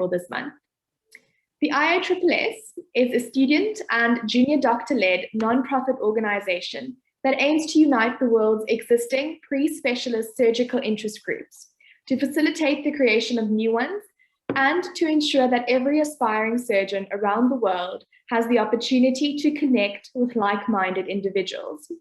for this month. The IISS is a student and junior doctor-led non-profit organization that aims to unite the world's existing pre-specialist surgical interest groups to facilitate the creation of new ones and to ensure that every aspiring surgeon around the world has the opportunity to connect with like-minded individuals.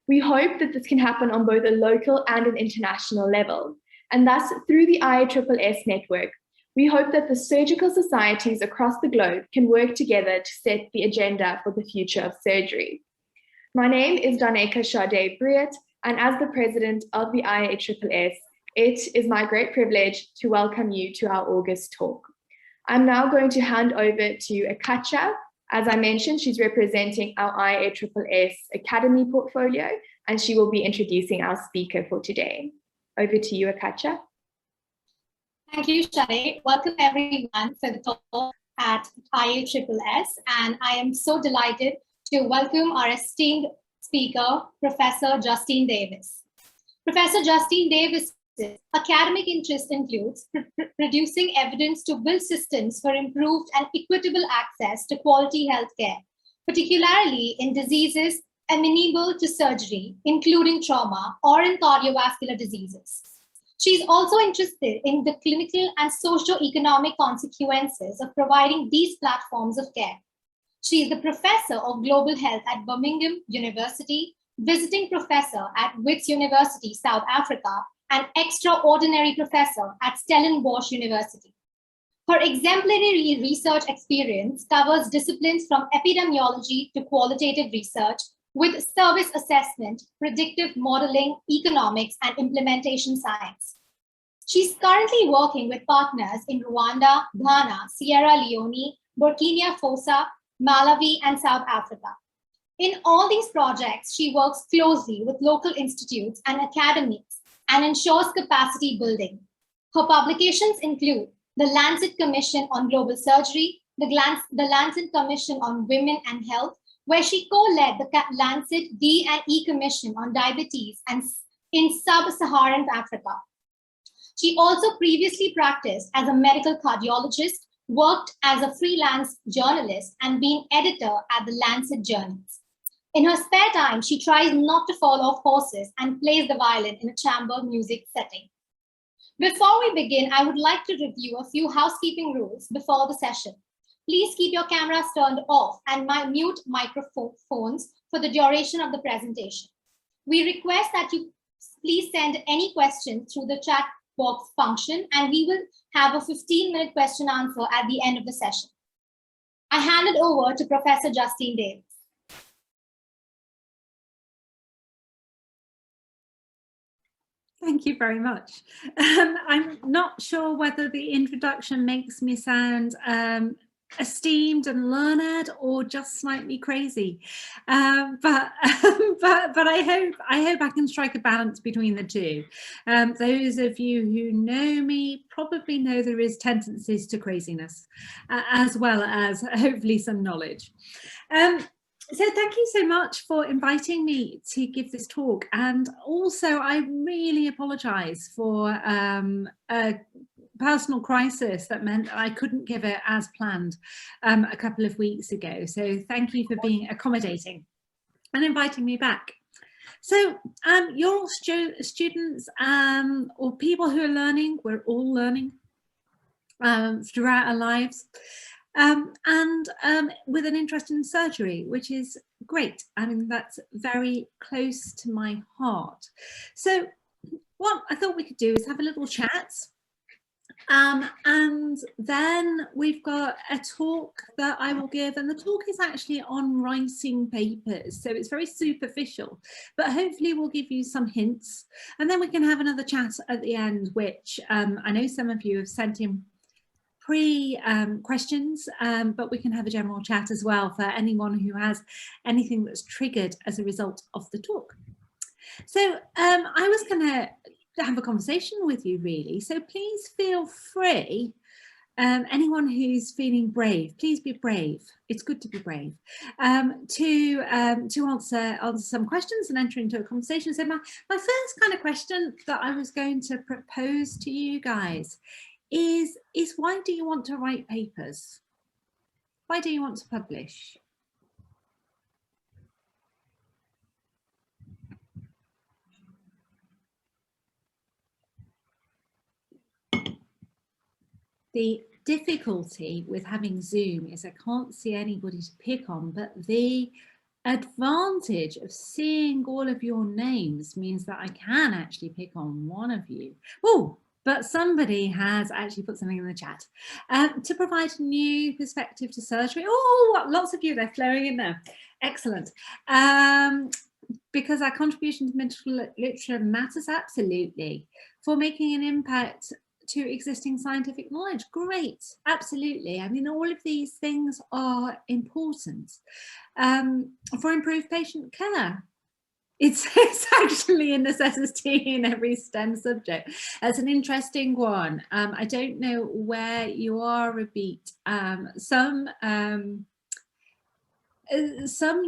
We hope that this can happen on both a local and an international level, and thus through the IISS network, we hope that the surgical societies across the globe can work together to set the agenda for the future of surgery. My name is Daneka Sade-Briet, and as the president of the IISS, it is my great privilege to welcome you to our August talk. I'm now going to hand over to Akacha. As I mentioned, she's representing our IISS Academy portfolio, and she will be introducing our speaker for today. Over to you, Akacha. Thank you, Sade. Welcome everyone for the talk at IISS, and I am so delighted to welcome our esteemed speaker, Professor Justine Davies. Professor Justine Davies' academic interest includes producing evidence to build systems for improved and equitable access to quality healthcare, particularly in diseases amenable to surgery, including trauma or in cardiovascular diseases. She is also interested in the clinical and socio-economic consequences of providing these platforms of care. She is the professor of global health at Birmingham University, visiting professor at Wits University, South Africa, and extraordinary professor at Stellenbosch University. Her exemplary research experience covers disciplines from epidemiology to qualitative research, with service assessment, predictive modeling, economics, and implementation science. She's currently working with partners in Rwanda, Ghana, Sierra Leone, Burkina Faso, Malawi, and South Africa. In all these projects, she works closely with local institutes and academies and ensures capacity building. Her publications include the Lancet Commission on Global Surgery, the Lancet Commission on Women and Health, where she co-led the Lancet D&E Commission on Diabetes and in Sub-Saharan Africa. She also previously practiced as a medical cardiologist, worked as a freelance journalist, and been editor at the Lancet Journals. In her spare time, she tries not to fall off horses and plays the violin in a chamber music setting. Before we begin, I would like to review a few housekeeping rules before the session. Please keep your cameras turned off and mute microphones for the duration of the presentation. We request that you please send any questions through the chat box function, and we will have a 15-minute question answer at the end of the session. I hand it over to Professor Justine Davies. Thank you very much. I'm not sure whether the introduction makes me sound esteemed and learned or just slightly crazy, but I hope I can strike a balance between the two. Those of you who know me probably know there is tendencies to craziness, as well as hopefully some knowledge. So thank you so much for inviting me to give this talk, and also I really apologise for a personal crisis that meant I couldn't give it as planned a couple of weeks ago. So thank you for being accommodating and inviting me back. So you're all students or people who are learning. We're all learning throughout our lives. With an interest in surgery, which is great. I mean, that's very close to my heart. So what I thought we could do is have a little chat. And then we've got a talk that I will give, and the talk is actually on writing papers, so it's very superficial, but hopefully we'll give you some hints, and then we can have another chat at the end, which I know some of you have sent in questions, but we can have a general chat as well for anyone who has anything that's triggered as a result of the talk. So I was going to have a conversation with you, really, so please feel free, anyone who's feeling brave, please be brave, it's good to be brave, to answer some questions and enter into a conversation. So my first kind of question that I was going to propose to you guys is why do you want to write papers? Why do you want to publish? The difficulty with having Zoom is I can't see anybody to pick on, but the advantage of seeing all of your names means that I can actually pick on one of you. Oh, but somebody has actually put something in the chat. To provide a new perspective to surgery. Oh, lots of you, they're flowing in there. Excellent. Because our contribution to medical literature matters, absolutely. For making an impact to existing scientific knowledge, great, absolutely. I mean, all of these things are important. For improved patient care, it's actually a necessity in every STEM subject. That's an interesting one. I don't know where you are, Rabit. Some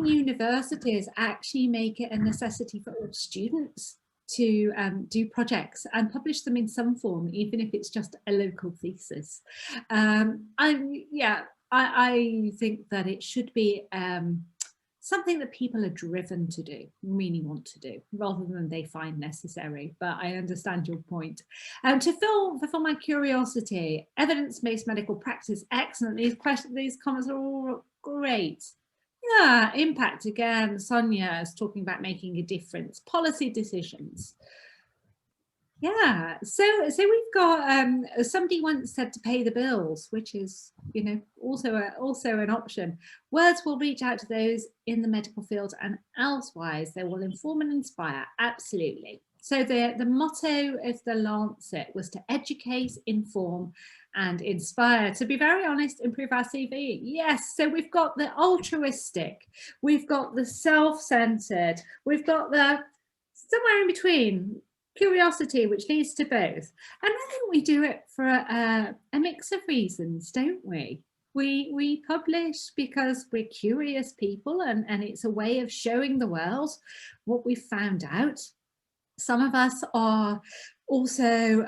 universities actually make it a necessity for all students to do projects and publish them in some form, even if it's just a local thesis. I think that it should be something that people are driven to do, really want to do, rather than they find necessary. But I understand your point. To fulfill my curiosity, evidence-based medical practice, excellent. These comments are all great. Yeah, impact again. Sonia is talking about making a difference. Policy decisions. Yeah, so we've got somebody once said to pay the bills, which is, you know, also an option. Words will reach out to those in the medical field and elsewise. They will inform and inspire. Absolutely. So the motto of the Lancet was to educate, inform, and inspire. To be very honest, improve our CV. Yes, so we've got the altruistic, we've got the self-centered, we've got the somewhere in between, curiosity, which leads to both. And I think we do it for a mix of reasons, don't we? We publish because we're curious people, and it's a way of showing the world what we've found out. Some of us are also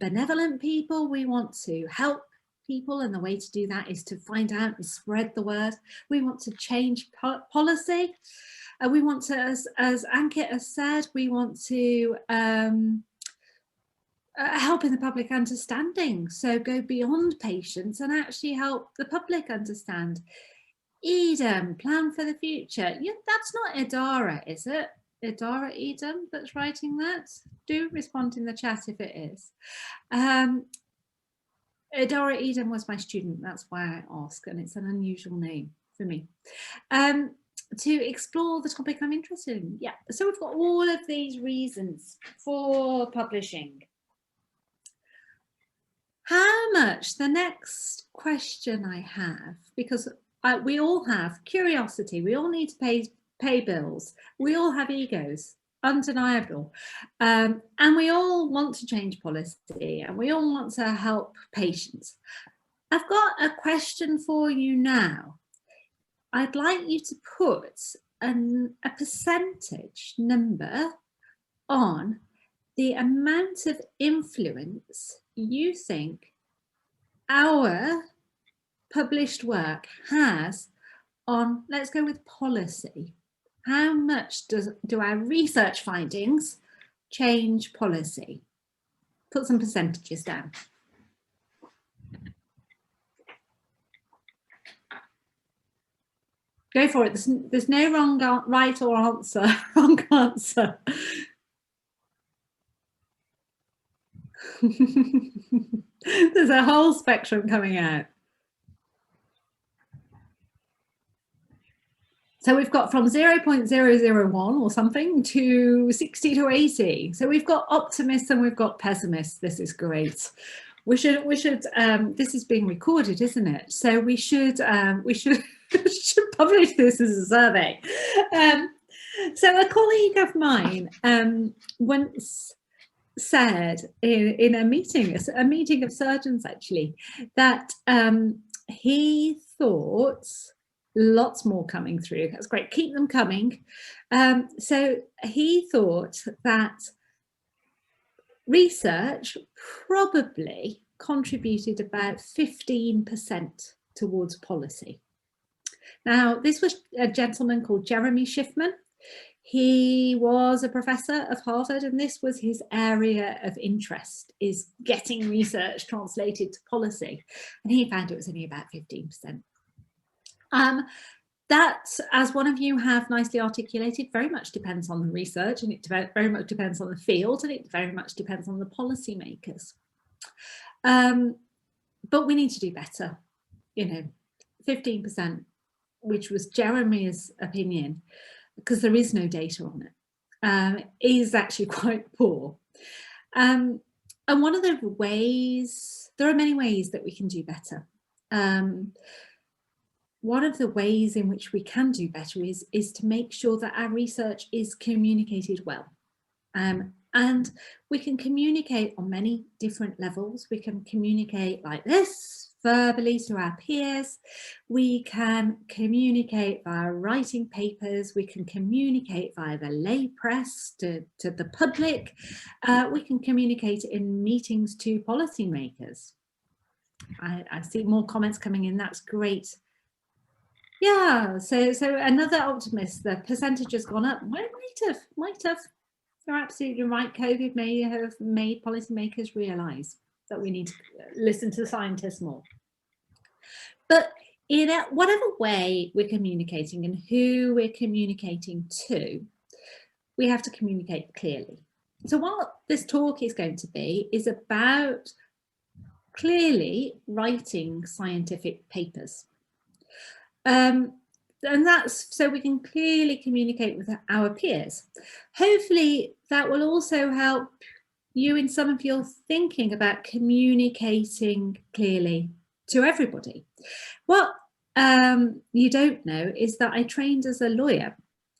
benevolent people. We want to help people, and the way to do that is to find out and spread the word. We want to change policy. We want to, as Ankit has said, we want to help in the public understanding. So go beyond patients and actually help the public understand. Edem, plan for the future. Yeah, that's not Idara, is it? Idara Edem that's writing that? Do respond in the chat if it is. Idara Edem was my student, that's why I ask, and it's an unusual name for me. To explore the topic I'm interested in. Yeah, so we've got all of these reasons for publishing. How much, the next question I have, because we all have curiosity, we all need to pay bills, we all have egos, undeniable, and we all want to change policy, and we all want to help patients. I've got a question for you now. I'd like you to put a percentage number on the amount of influence you think our published work has on, let's go with policy. How much do our research findings change policy? Put some percentages down. Go for it. There's no wrong, right or answer. Wrong answer. There's a whole spectrum coming out. So we've got from 0.001 or something to 60 to 80. So we've got optimists and we've got pessimists. This is great. We should. This is being recorded, isn't it? So we should should publish this as a survey. So a colleague of mine once said in a meeting of surgeons actually, that he thought, lots more coming through, that's great, keep them coming. So he thought that research probably contributed about 15% towards policy. Now, this was a gentleman called Jeremy Schiffman. He was a professor of Harvard, and this was his area of interest, is getting research translated to policy. And he found it was only about 15%. That, as one of you have nicely articulated, very much depends on the research, and it very much depends on the field, and it very much depends on the policymakers. But we need to do better. 15%, which was Jeremy's opinion, because there is no data on it, is actually quite poor. And one of the ways, there are many ways that we can do better. One of the ways in which we can do better is to make sure that our research is communicated well. And we can communicate on many different levels. We can communicate like this, verbally to our peers. We can communicate via writing papers. We can communicate via the lay press to the public. We can communicate in meetings to policymakers. I see more comments coming in. That's great. Yeah, so another optimist, the percentage has gone up. Well, it might have. You're absolutely right. COVID may have made policymakers realise that we need to listen to the scientists more. But in whatever way we're communicating and who we're communicating to, we have to communicate clearly. So what this talk is going to be is about clearly writing scientific papers. And that's so we can clearly communicate with our peers. Hopefully that will also help you in some of your thinking about communicating clearly to everybody. What you don't know is that I trained as a lawyer.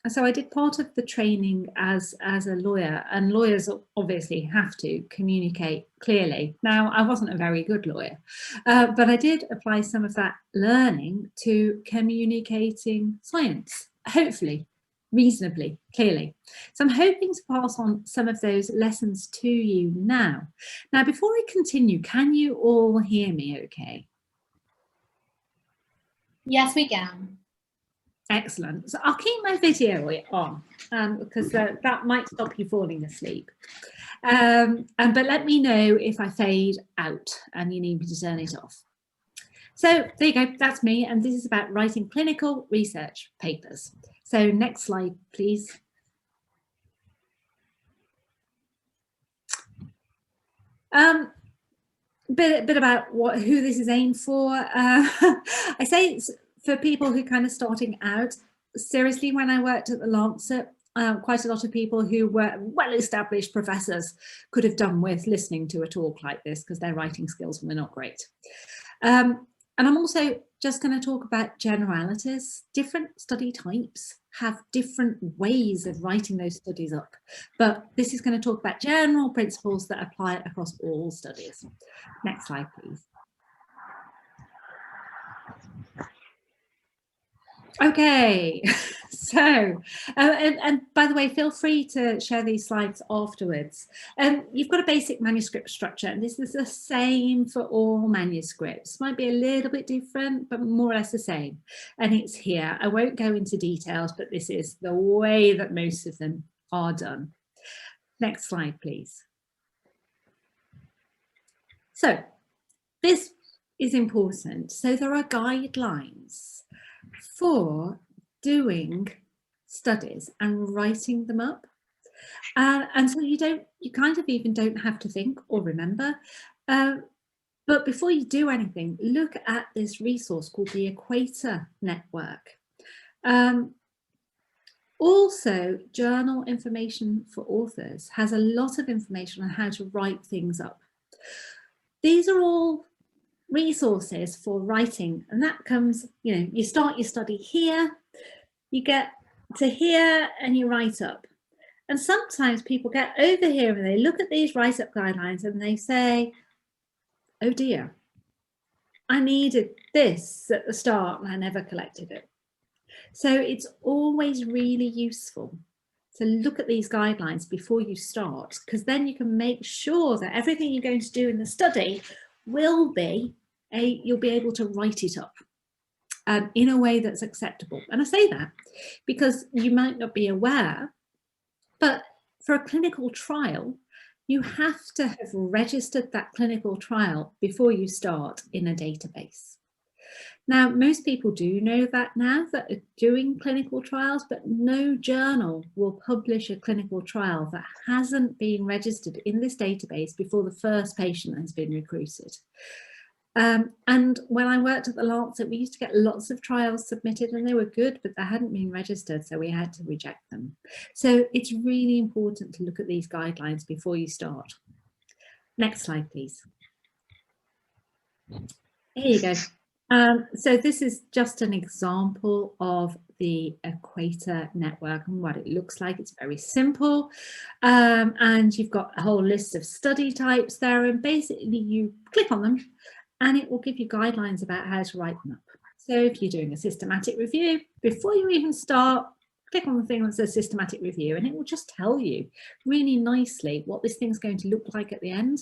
So I did part of the training as a lawyer, and lawyers obviously have to communicate clearly. Now, I wasn't a very good lawyer, but I did apply some of that learning to communicating science, hopefully reasonably clearly. So I'm hoping to pass on some of those lessons to you now. Now, before I continue, can you all hear me okay? Yes, we can. Excellent. So I'll keep my video on because that might stop you falling asleep. But let me know if I fade out and you need me to turn it off. So there you go, that's me, and this is about writing clinical research papers. So next slide, please. Bit about who this is aimed for. I say it's for people who kind of starting out. Seriously, when I worked at the Lancet, quite a lot of people who were well-established professors could have done with listening to a talk like this because their writing skills were not great. And I'm also just going to talk about generalities. Different study types have different ways of writing those studies up, but this is going to talk about general principles that apply across all studies. Next slide, please. Okay, so, and by the way, feel free to share these slides afterwards. You've got a basic manuscript structure, and this is the same for all manuscripts. Might be a little bit different, but more or less the same. And it's here. I won't go into details, but this is the way that most of them are done. Next slide, please. So this is important. So there are guidelines for doing studies and writing them up, and so you kind of even don't have to think or remember, but before you do anything, look at this resource called the Equator Network. Also, Journal Information for Authors has a lot of information on how to write things up. These are all resources for writing, and that comes, you start your study here, you get to here and you write up. And sometimes people get over here and they look at these write-up guidelines and they say, oh dear, I needed this at the start and I never collected it. So it's always really useful to look at these guidelines before you start, because then you can make sure that everything you're going to do in the study will be you'll be able to write it up in a way that's acceptable. And I say that because you might not be aware, but for a clinical trial, you have to have registered that clinical trial before you start in a database. Now, most people do know that now, that are doing clinical trials, but no journal will publish a clinical trial that hasn't been registered in this database before the first patient has been recruited. And when I worked at the Lancet, we used to get lots of trials submitted and they were good, but they hadn't been registered, so we had to reject them. So it's really important to look at these guidelines before you start. Next slide, please. Here you go. So this is just an example of the Equator network and what it looks like. It's very simple, and you've got a whole list of study types there, and basically you click on them and it will give you guidelines about how to write them up. So if you're doing a systematic review, before you even start, click on the thing that says systematic review and it will just tell you really nicely what this thing's going to look like at the end.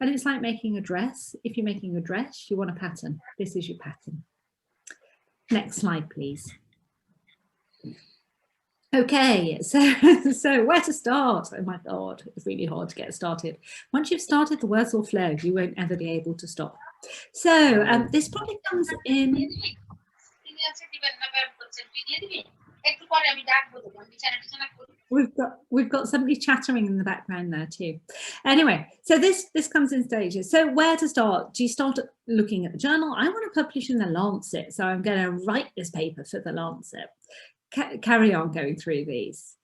And it's like making a dress. If you're making a dress, you want a pattern. This is your pattern. Next slide, please. Okay, so where to start? Oh my God, it's really hard to get started. Once you've started, the words will flow. You won't ever be able to stop. So this probably comes in. We've got somebody chattering in the background there too. Anyway, so this comes in stages. So where to start? Do you start looking at the journal? I want to publish in the Lancet, so I'm going to write this paper for the Lancet. Carry on going through these.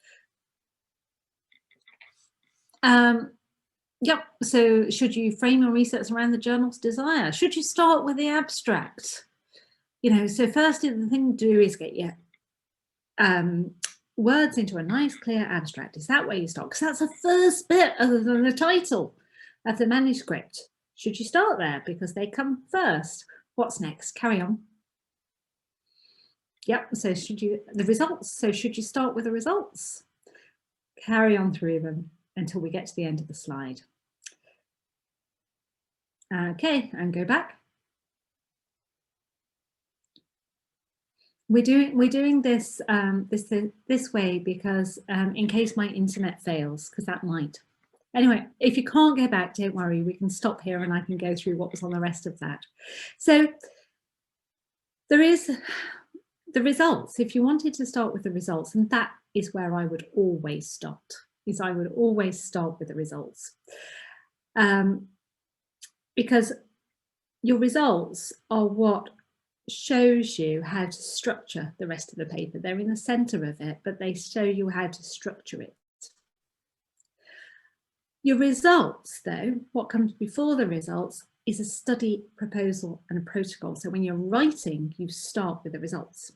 Yep, so should you frame your research around the journal's desire? Should you start with the abstract? You know, so first the thing to do is get your words into a nice clear abstract. Is that where you start? Because that's the first bit other than the title of the manuscript. Should you start there because they come first? What's next? Carry on. Yep, so the results. So should you start with the results? Carry on through them until we get to the end of the slide. Okay, and go back. We're doing this this way because in case my internet fails, because that might. Anyway, if you can't go back, don't worry, we can stop here and I can go through what was on the rest of that. So there is the results. If you wanted to start with the results, and that is where I would always start, is I would always start with the results. Because your results are what shows you how to structure the rest of the paper. They're in the center of it, but they show you how to structure it. Your results, though, what comes before the results is a study proposal and a protocol. So when you're writing, you start with the results.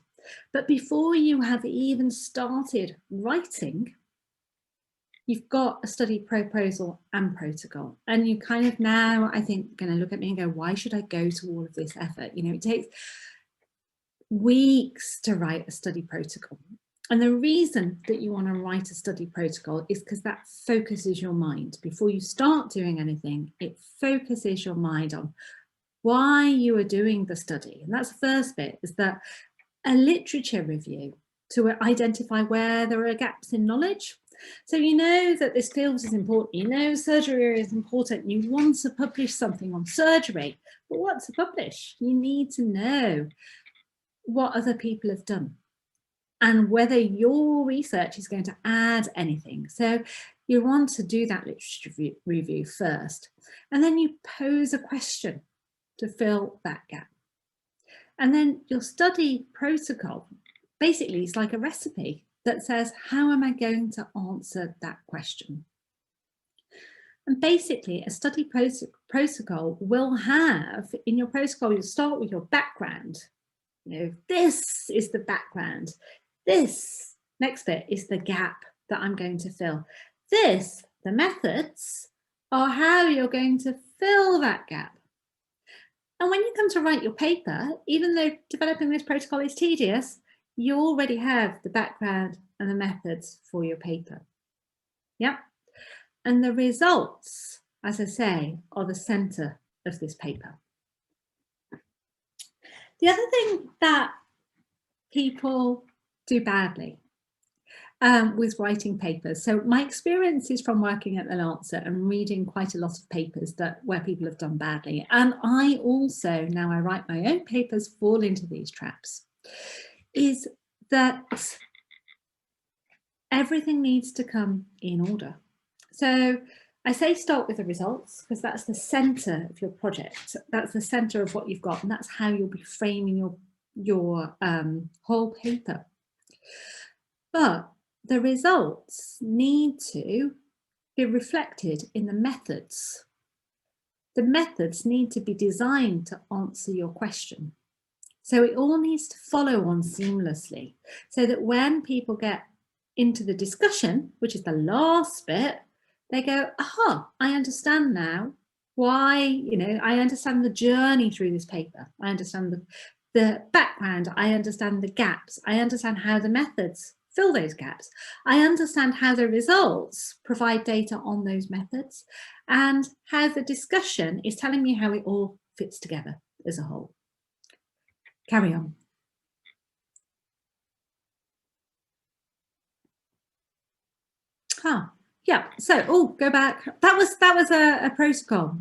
But before you have even started writing, you've got a study proposal and protocol. And you kind of now, I think, going to look at me and go, why should I go to all of this effort? You know, it takes weeks to write a study protocol. And the reason that you want to write a study protocol is because that focuses your mind. Before you start doing anything, it focuses your mind on why you are doing the study. And that's the first bit, is that a literature review to identify where there are gaps in knowledge. So you know that this field is important, you know surgery is important, you want to publish something on surgery, but what to publish? You need to know what other people have done and whether your research is going to add anything. So you want to do that literature review first, and then you pose a question to fill that gap. And then your study protocol basically is like a recipe that says, how am I going to answer that question? And basically a study protocol will have, in your protocol, you'll start with your background. You know, this is the background. This next bit is the gap that I'm going to fill. This, the methods, are how you're going to fill that gap. And when you come to write your paper, even though developing this protocol is tedious, you already have the background and the methods for your paper. Yeah. And the results, as I say, are the center of this paper. The other thing that people do badly with writing papers. So my experience is from working at the Lancet and reading quite a lot of papers where people have done badly. And I also, now I write my own papers, fall into these traps, is that everything needs to come in order. So I say start with the results because that's the center of your project. That's the center of what you've got, and that's how you'll be framing your whole paper. But the results need to be reflected in the methods. The methods need to be designed to answer your question. So it all needs to follow on seamlessly so that when people get into the discussion, which is the last bit, they go, aha, I understand now why, I understand the journey through this paper. I understand the background. I understand the gaps. I understand how the methods fill those gaps. I understand how the results provide data on those methods and how the discussion is telling me how it all fits together as a whole. Carry on. Yeah, so go back. That was a protocol.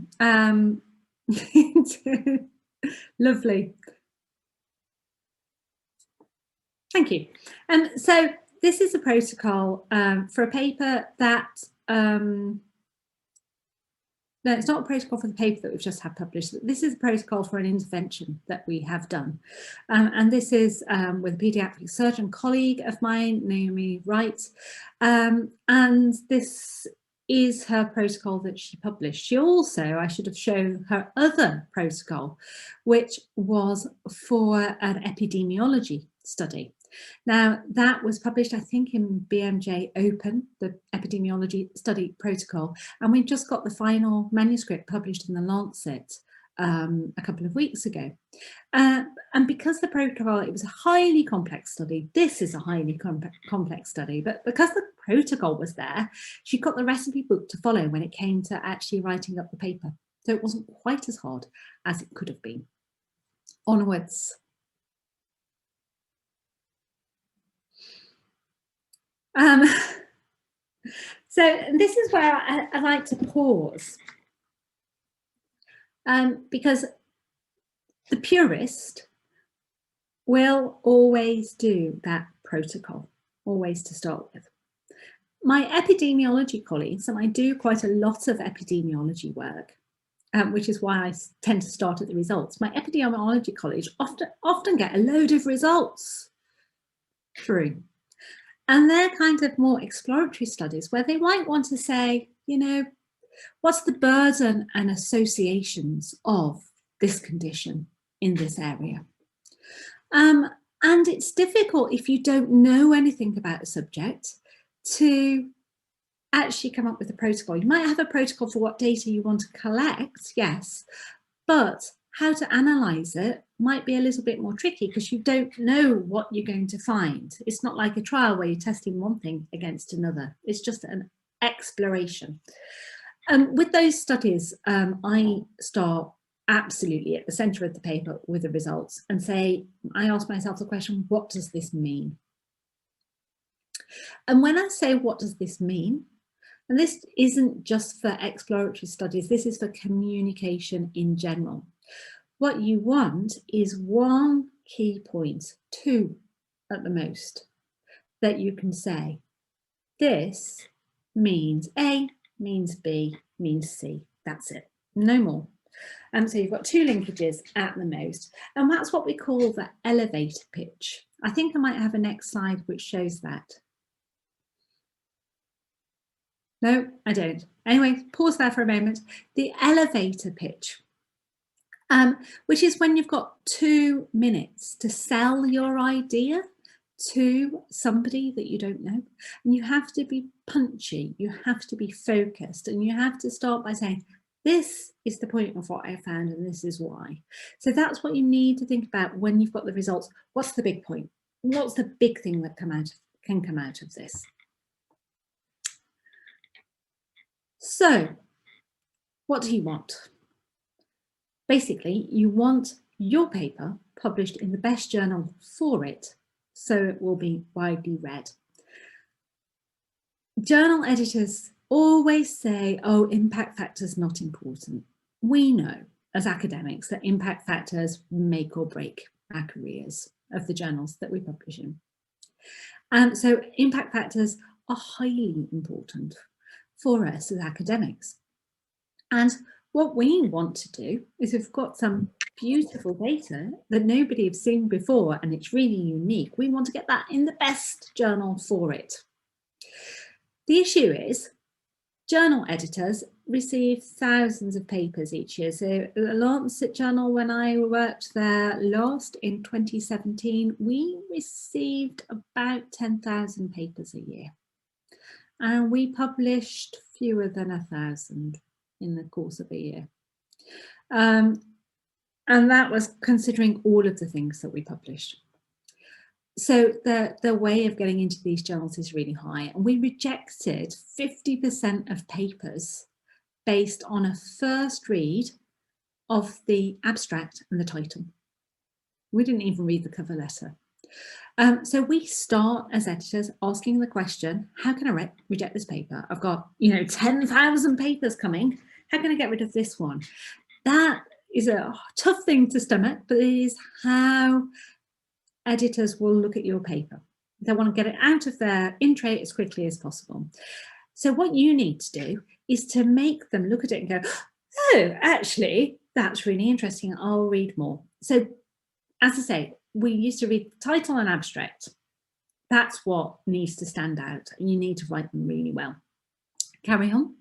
Lovely. Thank you. So this is a protocol for a paper that no, it's not a protocol for the paper that we've just had published. This is a protocol for an intervention that we have done. And this is with a paediatric surgeon colleague of mine, Naomi Wright. And this is her protocol that she published. She also, I should have shown her other protocol, which was for an epidemiology study. Now, that was published, I think, in BMJ Open, the epidemiology study protocol, and we've just got the final manuscript published in the Lancet a couple of weeks ago. And because the protocol, it was a highly complex study, this is a highly complex study, but because the protocol was there, she got the recipe book to follow when it came to actually writing up the paper. So it wasn't quite as hard as it could have been. Onwards. So this is where I like to pause, because the purist will always do that protocol, always to start with. My epidemiology colleagues, and I do quite a lot of epidemiology work, which is why I tend to start at the results. My epidemiology colleagues often get a load of results through. And they're kind of more exploratory studies where they might want to say, what's the burden and associations of this condition in this area? And it's difficult if you don't know anything about a subject to actually come up with a protocol. You might have a protocol for what data you want to collect, yes, but how to analyze it might be a little bit more tricky because you don't know what you're going to find. It's not like a trial where you're testing one thing against another. It's just an exploration. With those studies, I start absolutely at the center of the paper with the results and I ask myself the question, what does this mean? And when I say, what does this mean? And this isn't just for exploratory studies, this is for communication in general. What you want is one key point, two at the most, that you can say, this means A, means B, means C. That's it, no more. So you've got two linkages at the most, and that's what we call the elevator pitch. I think I might have a next slide which shows that. No, I don't. Anyway, pause there for a moment. The elevator pitch. Which is when you've got 2 minutes to sell your idea to somebody that you don't know. And you have to be punchy, you have to be focused, and you have to start by saying, this is the point of what I found and this is why. So that's what you need to think about when you've got the results. What's the big point? What's the big thing that can come out of this? So what do you want? Basically, you want your paper published in the best journal for it, so it will be widely read. Journal editors always say, oh, impact factors not important. We know as academics that impact factors make or break our careers of the journals that we publish in. And so impact factors are highly important for us as academics. And what we want to do is, we've got some beautiful data that nobody has seen before and it's really unique. We want to get that in the best journal for it. The issue is journal editors receive thousands of papers each year. So the Lancet Journal, when I worked there last in 2017, we received about 10,000 papers a year. And we published fewer than 1,000 in the course of a year. And that was considering all of the things that we published. So the way of getting into these journals is really high, and we rejected 50% of papers based on a first read of the abstract and the title. We didn't even read the cover letter. So we start as editors asking the question, how can I reject this paper? I've got, 10,000 papers coming. How can I get rid of this one? That is a tough thing to stomach, but it is how editors will look at your paper. They want to get it out of their in tray as quickly as possible. So what you need to do is to make them look at it and go, oh, actually, that's really interesting. I'll read more. So as I say, we used to read the title and abstract. That's what needs to stand out, and you need to write them really well. Carry on.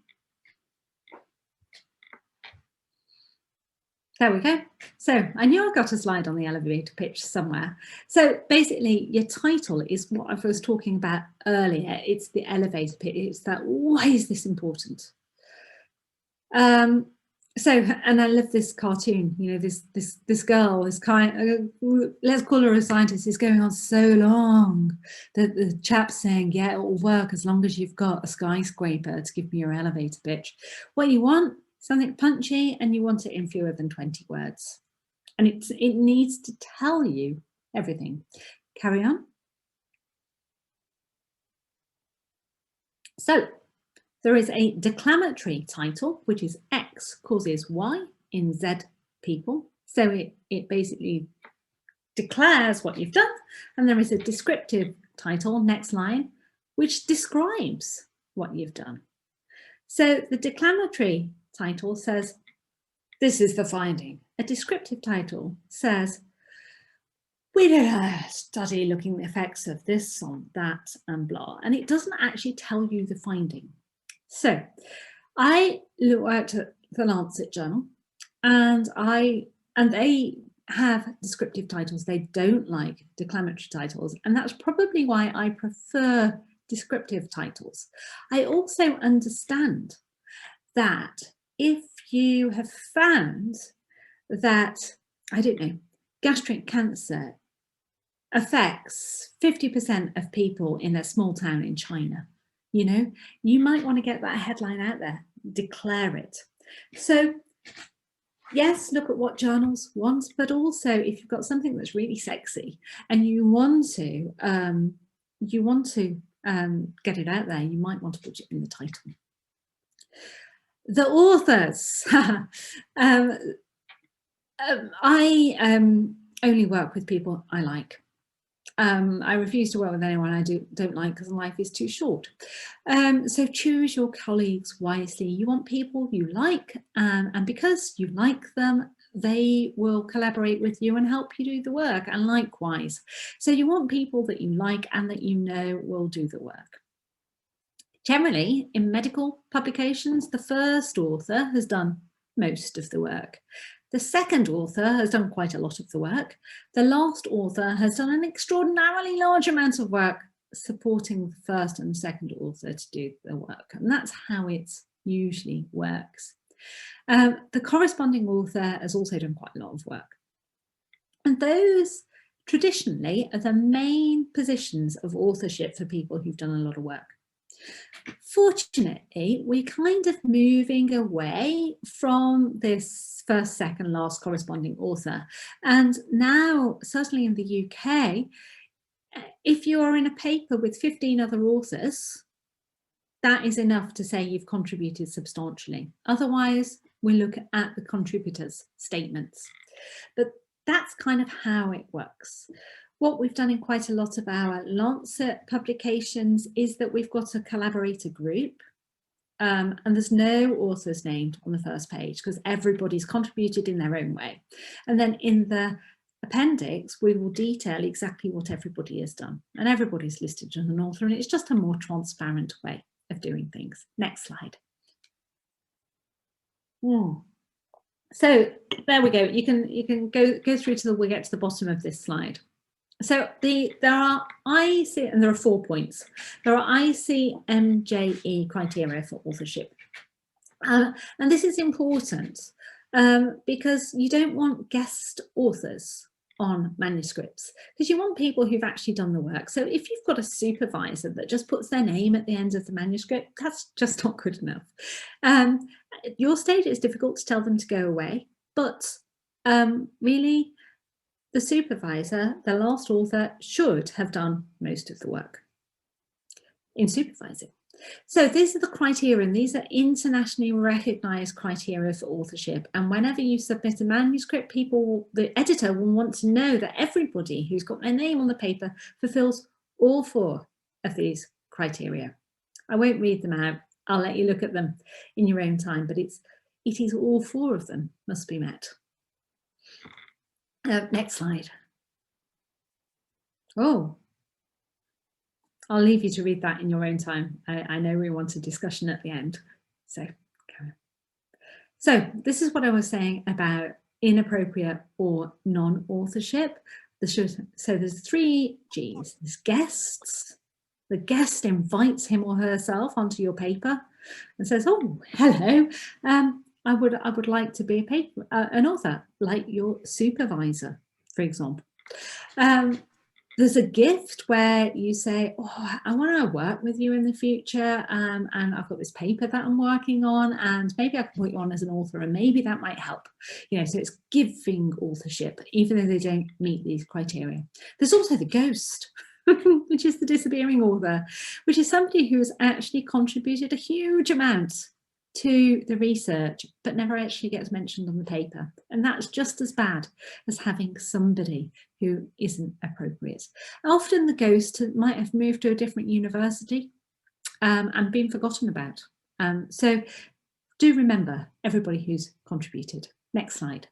There we go. So I knew I got a slide on the elevator pitch somewhere. So basically your title is what I was talking about earlier. It's the elevator pitch. It's that, why is this important? And I love this cartoon, this girl is let's call her a scientist, is going on so long that the chap's saying, yeah, it will work as long as you've got a skyscraper to give me your elevator pitch. What you want, something punchy, and you want it in fewer than 20 words. And it needs to tell you everything. Carry on. So there is a declamatory title, which is X causes Y in Z people. So it basically declares what you've done. And there is a descriptive title, next line, which describes what you've done. So the declamatory title says, this is the finding. A descriptive title says, we did a study looking at the effects of this on that and blah. And it doesn't actually tell you the finding. So I worked at the Lancet Journal, and they have descriptive titles. They don't like declamatory titles, and that's probably why I prefer descriptive titles. I also understand that if you have found that, I don't know, gastric cancer affects 50% of people in a small town in China, you might want to get that headline out there, declare it. So yes, look at what journals want, but also if you've got something that's really sexy and you want to get it out there, you might want to put it in the title. The authors. I only work with people I like. I refuse to work with anyone I don't like, because life is too short. So choose your colleagues wisely. You want people you like, and because you like them, they will collaborate with you and help you do the work, and likewise. So you want people that you like and that you know will do the work. Generally, in medical publications, the first author has done most of the work. The second author has done quite a lot of the work. The last author has done an extraordinarily large amount of work supporting the first and second author to do the work. And that's how it usually works. The corresponding author has also done quite a lot of work. And those traditionally are the main positions of authorship for people who've done a lot of work. Fortunately, we're kind of moving away from this first, second, last corresponding author. And now, certainly in the UK, if you are in a paper with 15 other authors, that is enough to say you've contributed substantially. Otherwise, we look at the contributors' statements. But that's kind of how it works. What we've done in quite a lot of our Lancet publications is that we've got a collaborator group, and there's no authors named on the first page because everybody's contributed in their own way. And then in the appendix, we will detail exactly what everybody has done, and everybody's listed as an author, and it's just a more transparent way of doing things. Next slide. So there we go. You can go through to we get to the bottom of this slide. So there are IC, and there are 4 points. There are ICMJE criteria for authorship. And this is important because you don't want guest authors on manuscripts, because you want people who've actually done the work. So if you've got a supervisor that just puts their name at the end of the manuscript, that's just not good enough. At your stage, it's difficult to tell them to go away, but really the supervisor, the last author, should have done most of the work in supervising. So these are the criteria, and these are internationally recognized criteria for authorship. And whenever you submit a manuscript, the editor will want to know that everybody who's got their name on the paper fulfills all 4 of these criteria. I won't read them out. I'll let you look at them in your own time, but it is all 4 of them must be met. Next slide. Oh, I'll leave you to read that in your own time. I know we want a discussion at the end, so carry on. So this is what I was saying about inappropriate or non-authorship. So there's 3 G's. There's guests. The guest invites him or herself onto your paper and says, "Oh, hello. I would like to be an author," like your supervisor, for example. There's a gift where you say, "Oh, I want to work with you in the future, and I've got this paper that I'm working on, and maybe I can put you on as an author, and maybe that might help." So it's giving authorship, even though they don't meet these criteria. There's also the ghost, which is the disappearing author, which is somebody who has actually contributed a huge amount to the research, but never actually gets mentioned on the paper. And that's just as bad as having somebody who isn't appropriate. Often the ghost might have moved to a different university and been forgotten about. So do remember everybody who's contributed. Next slide.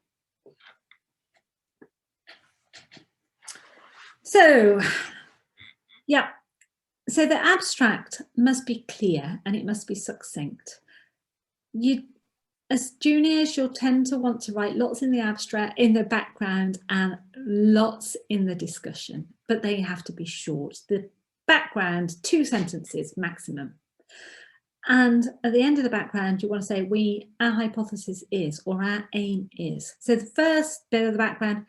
So, yeah, so the abstract must be clear and it must be succinct. As juniors, you'll tend to want to write lots in the abstract, in the background, and lots in the discussion, but they have to be short. The background, 2 sentences maximum. And at the end of the background, you want to say, our hypothesis is, or our aim is. So the first bit of the background,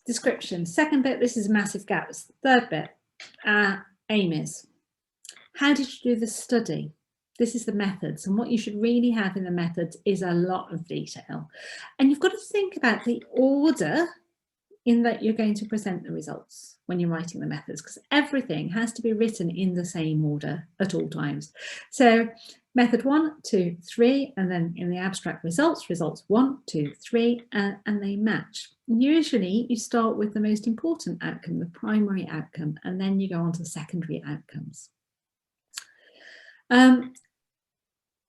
description. Second bit, this is a massive gap. Third bit, our aim is. How did you do the study? This is the methods, and what you should really have in the methods is a lot of detail. And you've got to think about the order in that you're going to present the results when you're writing the methods, because everything has to be written in the same order at all times. So method 1, 2, 3, and then in the abstract results 1, 2, 3, and they match. Usually you start with the most important outcome, the primary outcome, and then you go on to secondary outcomes.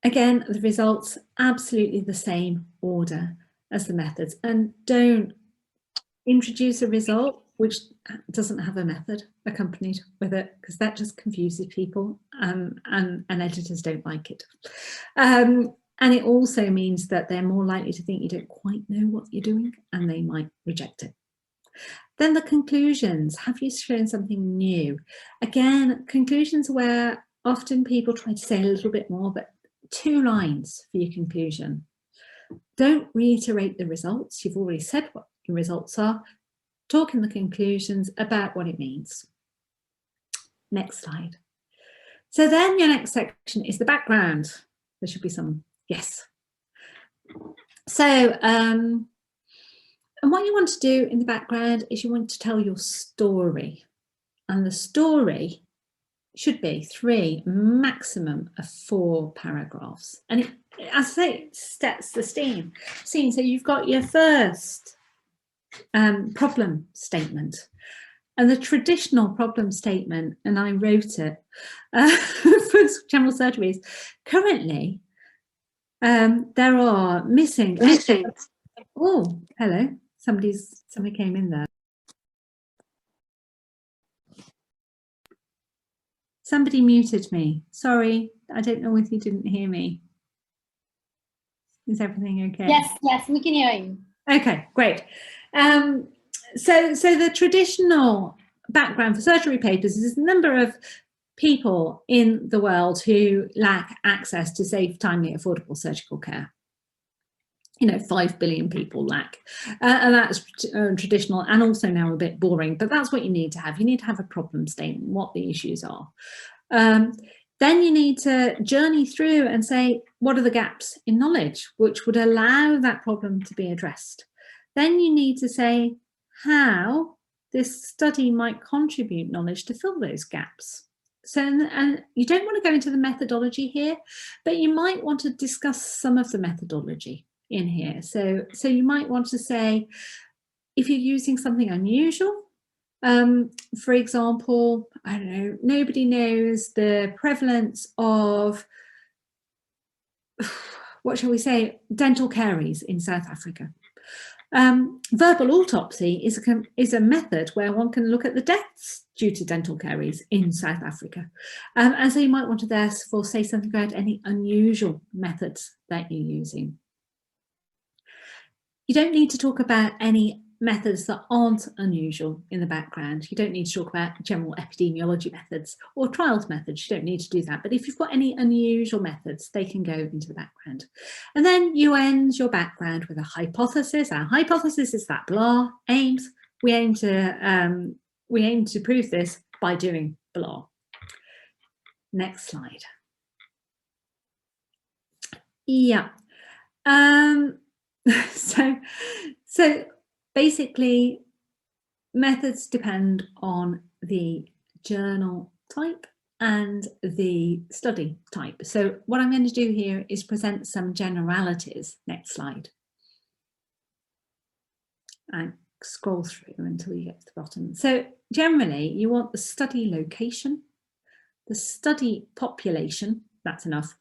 Again, the results, absolutely the same order as the methods, and don't introduce a result which doesn't have a method accompanied with it, because that just confuses people and editors don't like it. And it also means that they're more likely to think you don't quite know what you're doing and they might reject it. Then the conclusions, have you shown something new? Again, conclusions where often people try to say a little bit more, but 2 lines for your conclusion. Don't reiterate the results. You've already said what your results are. Talk in the conclusions about what it means. Next slide. So then your next section is the background. There should be some, yes. So, and what you want to do in the background is you want to tell your story. And the story should be 3, maximum of 4 paragraphs. And it, as I say, it sets the scene. So you've got your first problem statement. And the traditional problem statement, and I wrote it for general surgeries, currently there are missing. Oh, hello. Somebody came in there. Somebody muted me. Sorry, I don't know if you didn't hear me. Is everything okay? Yes, we can hear you. Okay, great. So the traditional background for surgery papers is a number of people in the world who lack access to safe, timely, affordable surgical care. 5 billion people lack, and that's traditional and also now a bit boring, but that's what you need to have. You need to have a problem statement, what the issues are. Then you need to journey through and say, what are the gaps in knowledge which would allow that problem to be addressed? Then you need to say how this study might contribute knowledge to fill those gaps. So, and you don't want to go into the methodology here, but you might want to discuss some of the methodology in here. So you might want to say, if you're using something unusual, for example, I don't know, nobody knows the prevalence of, what shall we say, dental caries in South Africa. Verbal autopsy is a method where one can look at the deaths due to dental caries in South Africa. And so you might want to therefore say something about any unusual methods that you're using. You don't need to talk about any methods that aren't unusual in the background. You don't need to talk about general epidemiology methods or trials methods. You don't need to do that. But if you've got any unusual methods, they can go into the background. And then you end your background with a hypothesis. Our hypothesis is that blah aims. We aim to prove this by doing blah. Next slide. Yeah. So basically, methods depend on the journal type and the study type. So what I'm going to do here is present some generalities. Next slide. And scroll through until you get to the bottom. So generally, you want the study location, the study population, that's enough.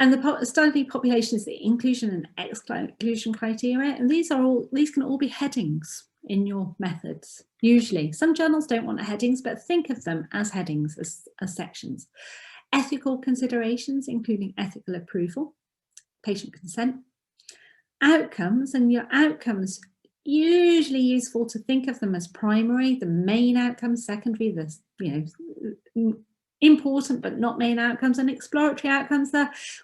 And the study population is the inclusion and exclusion criteria, and these can all be headings in your methods. Usually, some journals don't want headings, but think of them as headings, as sections. Ethical considerations, including ethical approval, patient consent, outcomes, and your outcomes usually useful to think of them as primary, the main outcomes, secondary, the important but not main outcomes, and exploratory outcomes,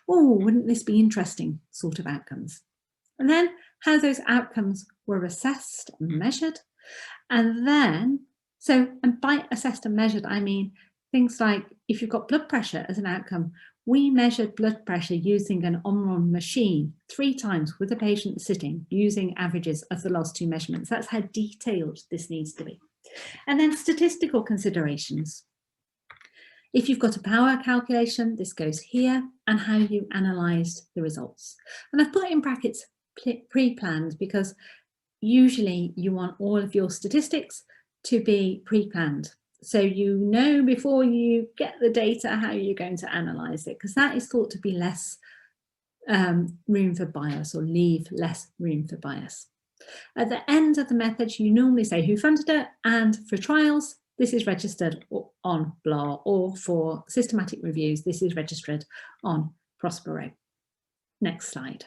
wouldn't this be interesting sort of outcomes. And then how those outcomes were assessed and measured. And then, and by assessed and measured, I mean things like if you've got blood pressure as an outcome, we measured blood pressure using an Omron machine 3 times with a patient sitting using averages of the last 2 measurements. That's how detailed this needs to be. And then statistical considerations. If you've got a power calculation, this goes here, and how you analysed the results. And I've put in brackets pre-planned because usually you want all of your statistics to be pre-planned. So you know before you get the data how you're going to analyse it, because that is thought to be less room for bias, or leave less room for bias. At the end of the method, you normally say who funded it, and for trials, this is registered on blah, or for systematic reviews, this is registered on Prospero. Next slide.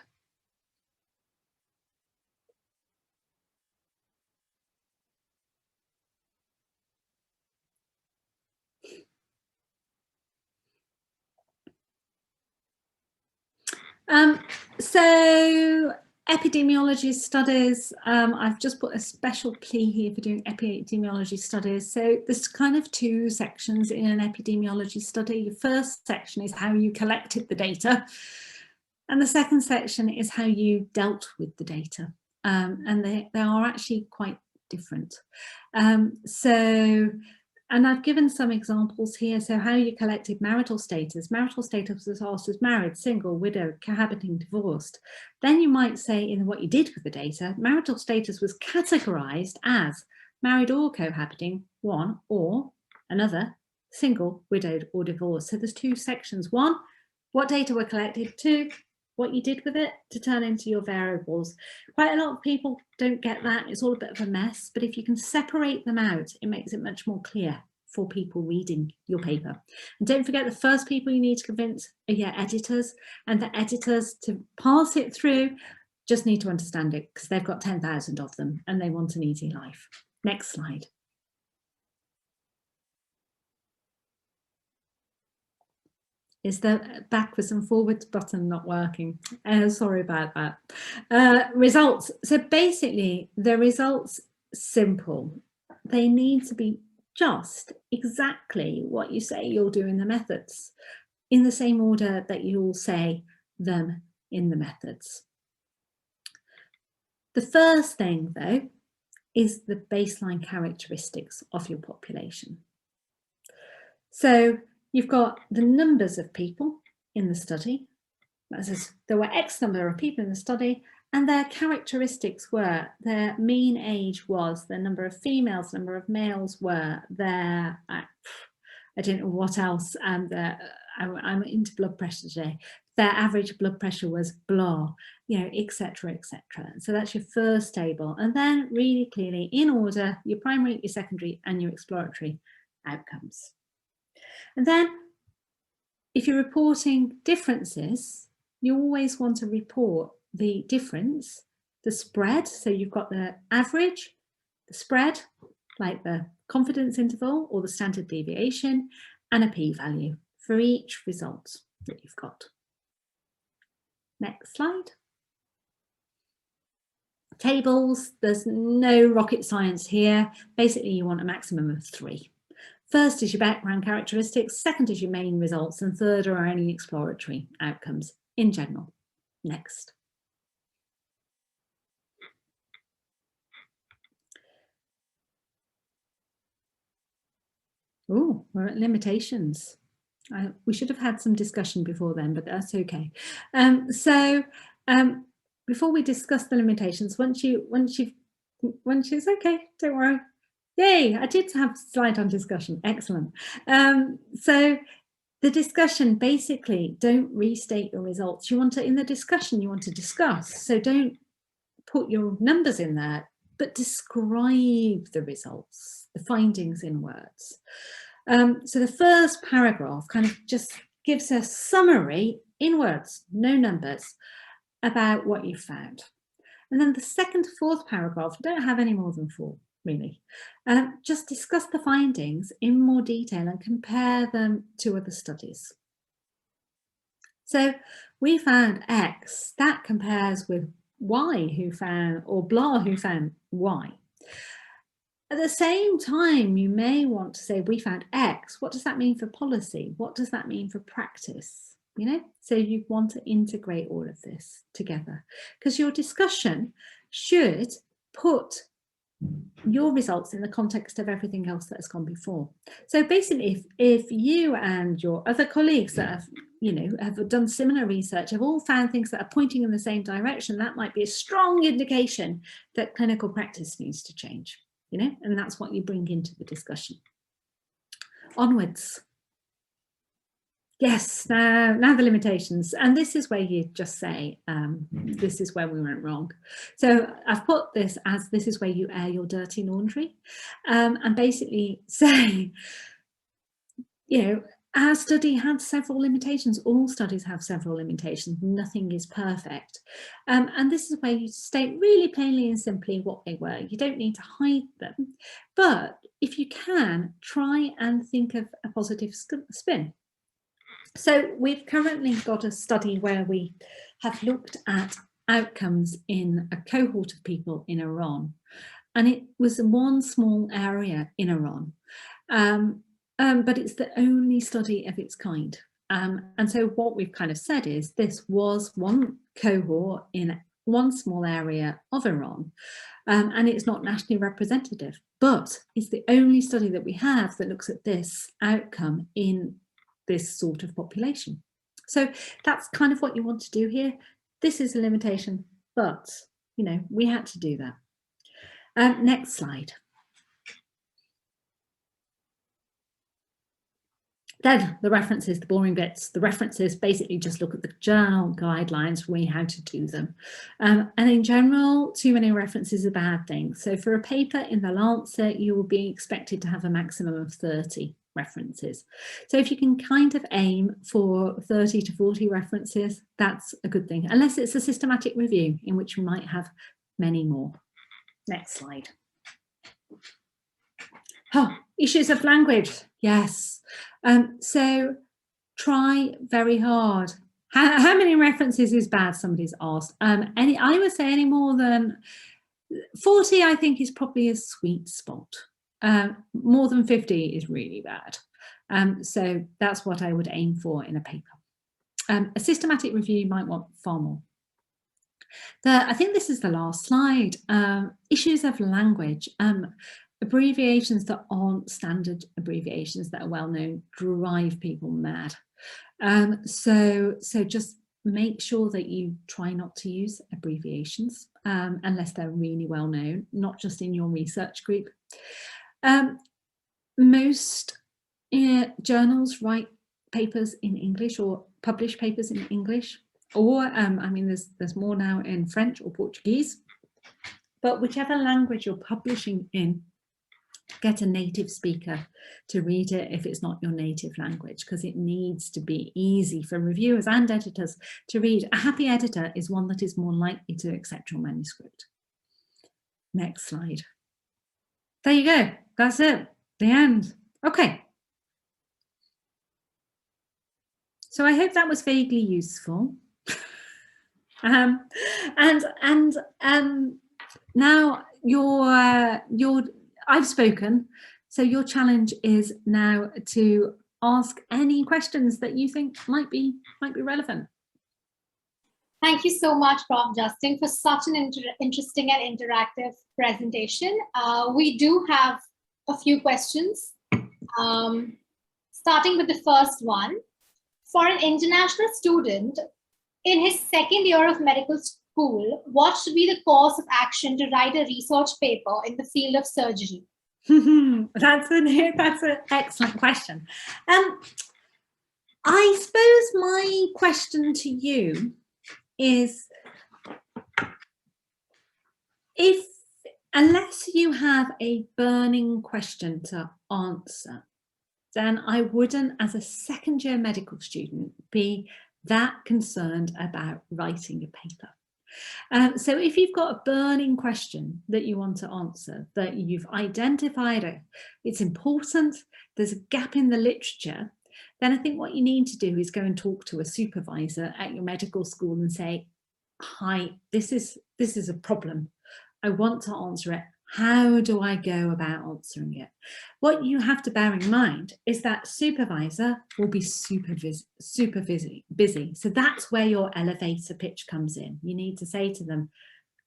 So Epidemiology studies, I've just put a special plea here for doing epidemiology studies. So there's kind of two sections in an epidemiology study. Your first section is how you collected the data, and the second section is how you dealt with the data. And they are actually quite different. And I've given some examples here. So how you collected marital status. Marital status was asked as married, single, widowed, cohabiting, divorced. Then you might say in what you did with the data, marital status was categorized as married or cohabiting, one, or another, single, widowed, or divorced. So there's two sections. One, what data were collected. Two, what you did with it to turn into your variables. Quite a lot of people don't get that. It's all a bit of a mess, but if you can separate them out, it makes it much more clear for people reading your paper. And don't forget, the first people you need to convince are your editors, and the editors, to pass it through, just need to understand it because they've got 10,000 of them and they want an easy life. Next slide. Is the backwards and forwards button not working? Sorry about that. Results. So basically, the results, simple. They need to be just exactly what you say you'll do in the methods, in the same order that you'll say them in the methods. The first thing, though, is the baseline characteristics of your population. So you've got the numbers of people in the study. That says there were X number of people in the study, and their characteristics were their mean age was, the number of females, number of males were, their, I don't know what else, and I'm into blood pressure today. Their average blood pressure was blah, you know, etc., etc. So that's your first table. And then really clearly in order, your primary, your secondary, and your exploratory outcomes. And then if you're reporting differences, you always want to report the difference, the spread. So you've got the average, the spread, like the confidence interval or the standard deviation, and a p-value for each result that you've got. Next slide. Tables, there's no rocket science here. Basically, you want a maximum of 3. First is your background characteristics, second is your main results, and third are any exploratory outcomes in general. Next. Oh, we're at limitations. We should have had some discussion before then, but that's okay. Before we discuss the limitations, once it's okay, don't worry. Yay, I did have a slide on discussion. Excellent. So the discussion, basically, don't restate your results. You want to, in the discussion, you want to discuss. So don't put your numbers in there, but describe the results, the findings in words. So the first paragraph kind of just gives a summary in words, no numbers, about what you found. And then the second to fourth paragraph, don't have any more than 4. Really. Just discuss the findings in more detail and compare them to other studies. So we found X, that compares with Y who found, or blah who found Y. At the same time, you may want to say we found X. What does that mean for policy? What does that mean for practice? You know, so you want to integrate all of this together because your discussion should put your results in the context of everything else that has gone before. So basically, if you and your other colleagues that have, you know, have done similar research, have all found things that are pointing in the same direction, that might be a strong indication that clinical practice needs to change, you know, and that's what you bring into the discussion. Onwards. Yes, now the limitations, and this is where you just say, this is where we went wrong. So I've put this as this is where you air your dirty laundry, and basically say, you know, our study had several limitations. All studies have several limitations. Nothing is perfect. And this is where you state really plainly and simply what they were. You don't need to hide them, but if you can, try and think of a positive spin. So we've currently got a study where we have looked at outcomes in a cohort of people in Iran. And it was one small area in Iran, but it's the only study of its kind. And so what we've kind of said is this was one cohort in one small area of Iran, and it's not nationally representative, but it's the only study that we have that looks at this outcome in this sort of population. So that's kind of what you want to do here. This is a limitation, but, you know, we had to do that. Next slide. Then the references, the boring bits, the references basically just look at the journal guidelines for how to do them. And in general, too many references is a bad thing. So for a paper in the Lancet, you will be expected to have a maximum of 30 references. So if you can kind of aim for 30 to 40 references, that's a good thing, unless it's a systematic review in which we might have many more. Next slide. Oh, issues of language. Yes. So try very hard. How many references is bad? Somebody's asked. I would say any more than 40, I think, is probably a sweet spot. More than 50 is really bad. So that's what I would aim for in a paper. A systematic review might want far more. I think this is the last slide. Issues of language. Abbreviations that aren't standard abbreviations that are well known drive people mad. So just make sure that you try not to use abbreviations unless they're really well known, not just in your research group. Most journals write papers in English or publish papers in English, or I mean there's more now in French or Portuguese, but whichever language you're publishing in, get a native speaker to read it if it's not your native language, because it needs to be easy for reviewers and editors to read. A happy editor is one that is more likely to accept your manuscript. Next slide. There you go. That's it. The end. Okay. So I hope that was vaguely useful. Now I've spoken, so your challenge is now to ask any questions that you think might be relevant. Thank you so much, Prof. Justine, for such an interesting and interactive presentation. We do have a few questions, starting with the first one. For an international student in his second year of medical school, what should be the course of action to write a research paper in the field of surgery? That's an excellent question. I suppose my question to you is, unless you have a burning question to answer, then I wouldn't, as a second year medical student, be that concerned about writing a paper. So if you've got a burning question that you want to answer, that you've identified it's important, there's a gap in the literature, then I think what you need to do is go and talk to a supervisor at your medical school and say, hi, this is a problem. I want to answer it. How do I go about answering it? What you have to bear in mind is that supervisor will be super busy. So that's where your elevator pitch comes in. You need to say to them,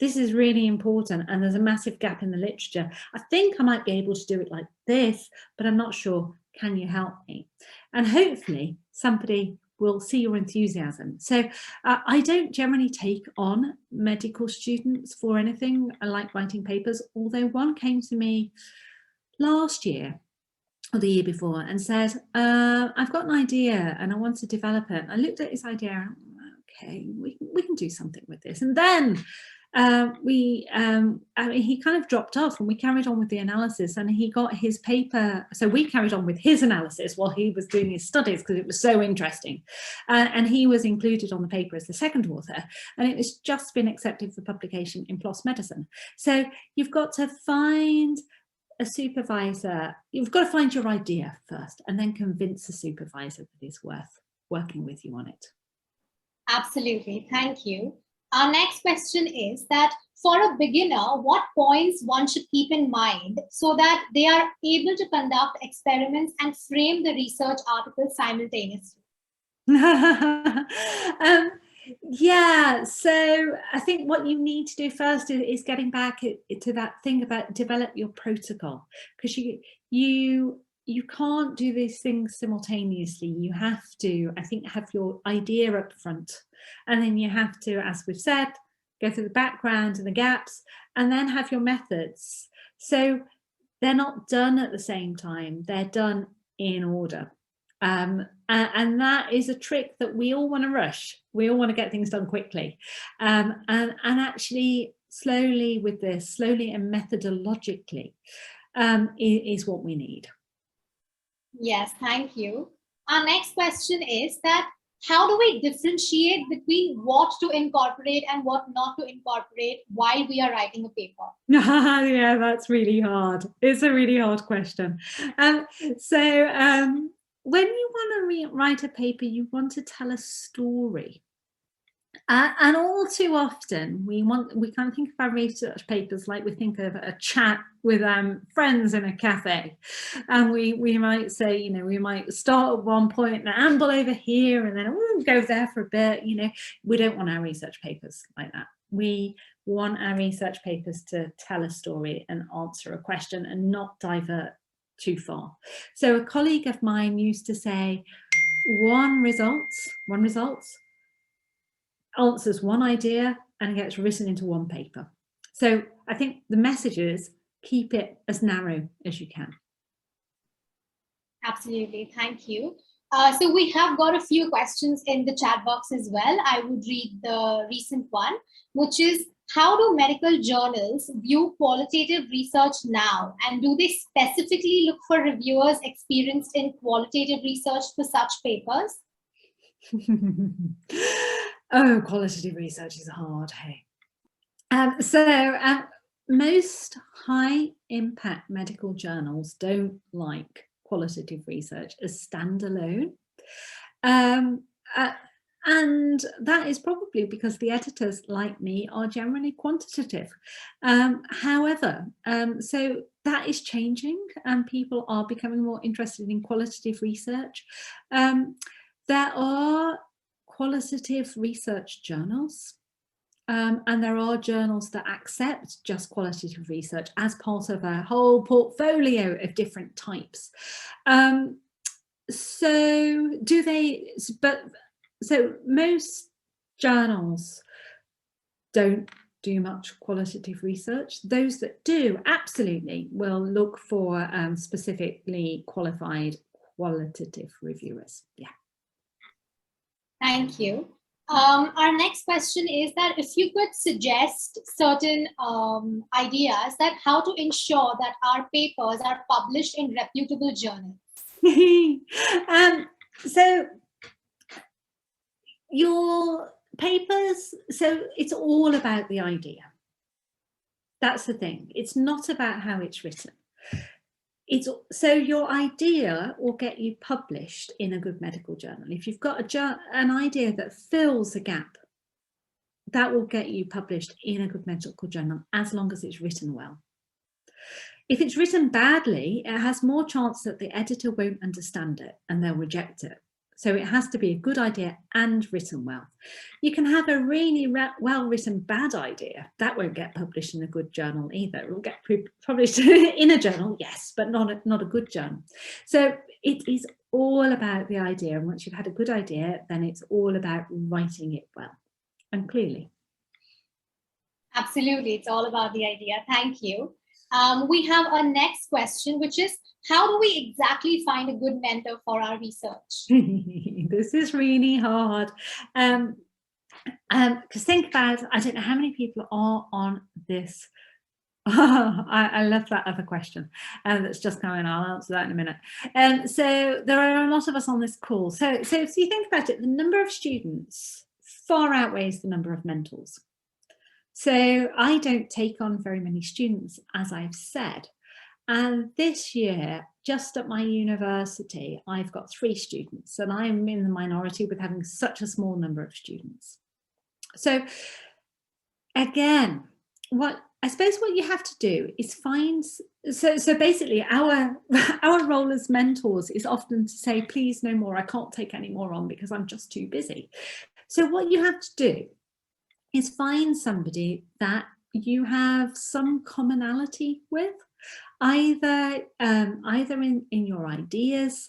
this is really important and there's a massive gap in the literature. I think I might be able to do it like this, but I'm not sure. Can you help me? And hopefully somebody will see your enthusiasm. So I don't generally take on medical students for anything. I like writing papers, although one came to me last year or the year before and said, I've got an idea and I want to develop it. I looked at his idea and, okay, we can do something with this. And then he kind of dropped off and we carried on with the analysis, and he got his paper. So we carried on with his analysis while he was doing his studies because it was so interesting. And he was included on the paper as the second author, and it has just been accepted for publication in PLOS Medicine. So you've got to find a supervisor, you've got to find your idea first and then convince a supervisor that it's worth working with you on it. Absolutely, thank you. Our next question is that for a beginner, what points one should keep in mind so that they are able to conduct experiments and frame the research articles simultaneously? Yeah, so I think what you need to do first is getting back to that thing about develop your protocol, because you can't do these things simultaneously. You have to, I think, have your idea up front, and then you have to, as we've said, go through the background and the gaps, and then have your methods. So they're not done at the same time, they're done in order. And that is a trick that we all want to rush. We all want to get things done quickly. And actually, slowly with this, slowly and methodologically, is what we need. Yes, thank you. Our next question is that how do we differentiate between what to incorporate and what not to incorporate while we are writing a paper? Yeah, that's really hard. It's a really hard question. When you want to write a paper, you want to tell a story. And all too often, we kind of think of our research papers like we think of a chat with friends in a cafe, and we might say, you know, we might start at one point and amble over here, and then we'll go there for a bit. You know, we don't want our research papers like that. We want our research papers to tell a story and answer a question and not divert too far. So a colleague of mine used to say, one results answers one idea and gets written into one paper. So I think the message is keep it as narrow as you can. Absolutely, thank you. So we have got a few questions in the chat box as well. I would read the recent one, which is, how do medical journals view qualitative research now? And do they specifically look for reviewers experienced in qualitative research for such papers? Oh, qualitative research is hard, hey. Most high impact medical journals don't like qualitative research as standalone. And that is probably because the editors, like me, are generally quantitative. However, so that is changing, and people are becoming more interested in qualitative research. There are qualitative research journals, and there are journals that accept just qualitative research as part of a whole portfolio of different types. So most journals don't do much qualitative research. Those that do absolutely will look for specifically qualified qualitative reviewers. Yeah. Thank you. Our next question is that if you could suggest certain ideas that how to ensure that our papers are published in reputable journals. So your papers, so it's all about the idea. That's the thing. It's not about how it's written. So your idea will get you published in a good medical journal. If you've got an idea that fills a gap, that will get you published in a good medical journal, as long as it's written well. If it's written badly, it has more chance that the editor won't understand it and they'll reject it. So it has to be a good idea and written well. You can have a really well-written bad idea. That won't get published in a good journal either. It will get published in a journal, yes, but not a good journal. So it is all about the idea. And once you've had a good idea, then it's all about writing it well and clearly. Absolutely, it's all about the idea. Thank you. We have our next question, which is, how do we exactly find a good mentor for our research? This is really hard. Because think about, I don't know how many people are on this. I love that other question that's just coming. I'll answer that in a minute. So there are a lot of us on this call. So if you think about it, the number of students far outweighs the number of mentors. So I don't take on very many students, as I've said. And this year, just at my university, I've got 3 students, and I'm in the minority with having such a small number of students. So again, what I suppose what you have to do is find, so basically our role as mentors is often to say, please no more, I can't take any more on because I'm just too busy. So what you have to do is find somebody that you have some commonality with, either in your ideas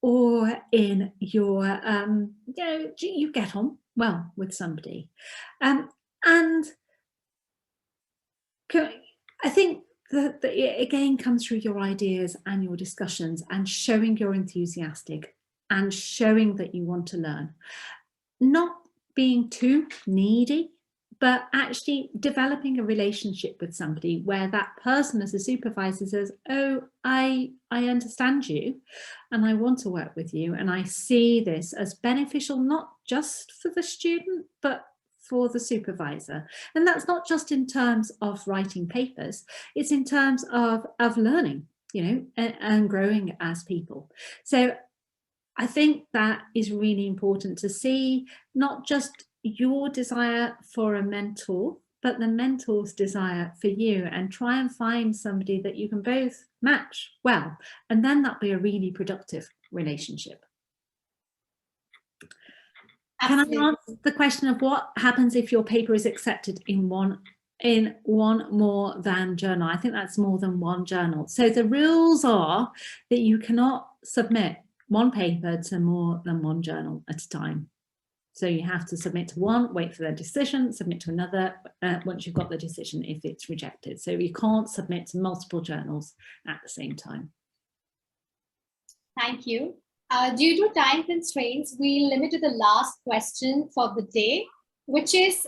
or in your, you get on well with somebody. And I think that it again comes through your ideas and your discussions and showing you're enthusiastic and showing that you want to learn. Not being too needy, but actually developing a relationship with somebody where that person as a supervisor says, oh, I understand you and I want to work with you, and I see this as beneficial not just for the student but for the supervisor. And that's not just in terms of writing papers, it's in terms of learning, you know, and growing as people. So I think that is really important to see, not just your desire for a mentor, but the mentor's desire for you, and try and find somebody that you can both match well, and then that'll be a really productive relationship. Absolutely. Can I answer the question of what happens if your paper is accepted in one more than journal? I think that's more than one journal. So the rules are that you cannot submit one paper to more than one journal at a time. So you have to submit to one, wait for their decision, submit to another once you've got the decision if it's rejected. So you can't submit to multiple journals at the same time. Thank you. Due to time constraints, we limited the last question for the day, which is,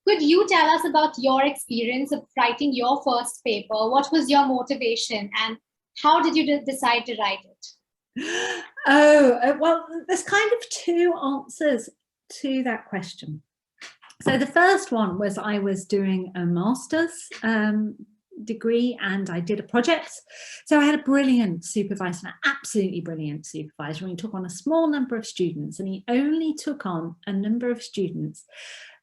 could you tell us about your experience of writing your first paper? What was your motivation and how did you decide to write it? Oh, well, there's kind of two answers to that question. So the first one was I was doing a master's degree and I did a project. So I had a brilliant supervisor, an absolutely brilliant supervisor, and he took on a small number of students, and he only took on a number of students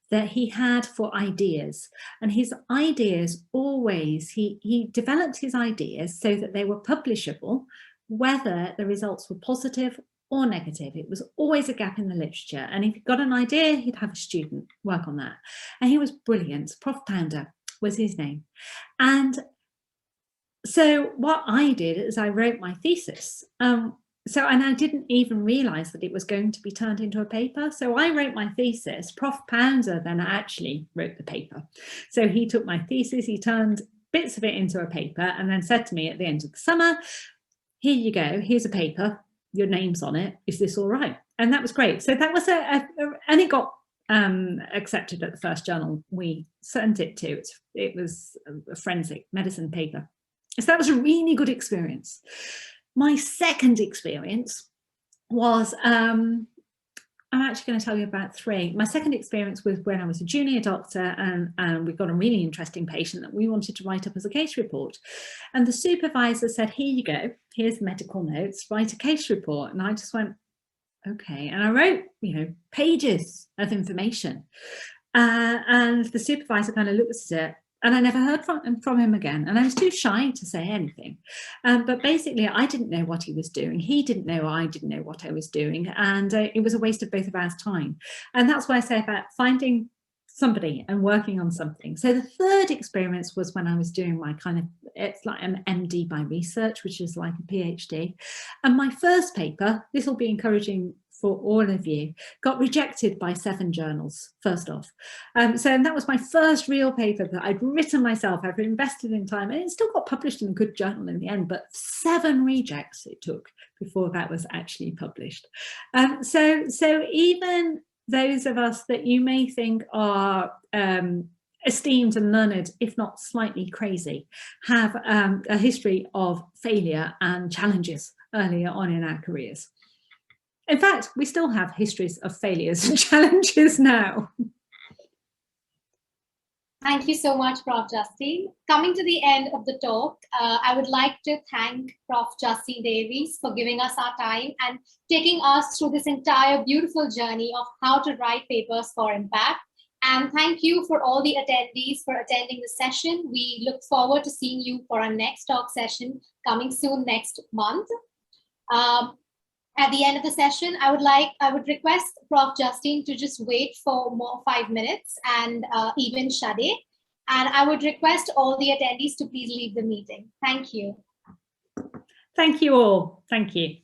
that he had for ideas. And his ideas always, he developed his ideas so that they were publishable, whether the results were positive or negative. It was always a gap in the literature. And if he got an idea, he'd have a student work on that. And he was brilliant. Prof Pounder was his name. And so what I did is I wrote my thesis. And I didn't even realize that it was going to be turned into a paper. So I wrote my thesis. Prof Pounder then actually wrote the paper. So he took my thesis, he turned bits of it into a paper, and then said to me at the end of the summer, here you go, here's a paper, your name's on it, is this all right? And that was great. So that was and it got accepted at the first journal we sent it to. It was a forensic medicine paper. So that was a really good experience. My second experience was, I'm actually going to tell you about three. My second experience was when I was a junior doctor, and we got a really interesting patient that we wanted to write up as a case report. And the supervisor said, here you go, here's the medical notes, write a case report. And I just went, okay. And I wrote, pages of information. And the supervisor kind of looked at it, and I never heard from him again. And I was too shy to say anything. But basically, I didn't know what he was doing. He didn't know, I didn't know what I was doing. And it was a waste of both of our time. And that's why I say about finding somebody and working on something. So the third experience was when I was doing my it's like an MD by research, which is like a PhD. And my first paper, this will be encouraging for all of you, got rejected by 7 journals, first off. And that was my first real paper that I'd written myself, I've invested in time, and it still got published in a good journal in the end, but 7 rejects it took before that was actually published. So even those of us that you may think are esteemed and learned, if not slightly crazy, have a history of failure and challenges earlier on in our careers. In fact, we still have histories of failures and challenges now. Thank you so much, Prof. Justine. Coming to the end of the talk, I would like to thank Prof. Justine Davies for giving us our time and taking us through this entire beautiful journey of how to write papers for impact. And thank you for all the attendees for attending the session. We look forward to seeing you for our next talk session coming soon next month. At the end of the session, I would request Prof. Justine to just wait for more 5 minutes, and even Shade. And I would request all the attendees to please leave the meeting. Thank you. Thank you all. Thank you.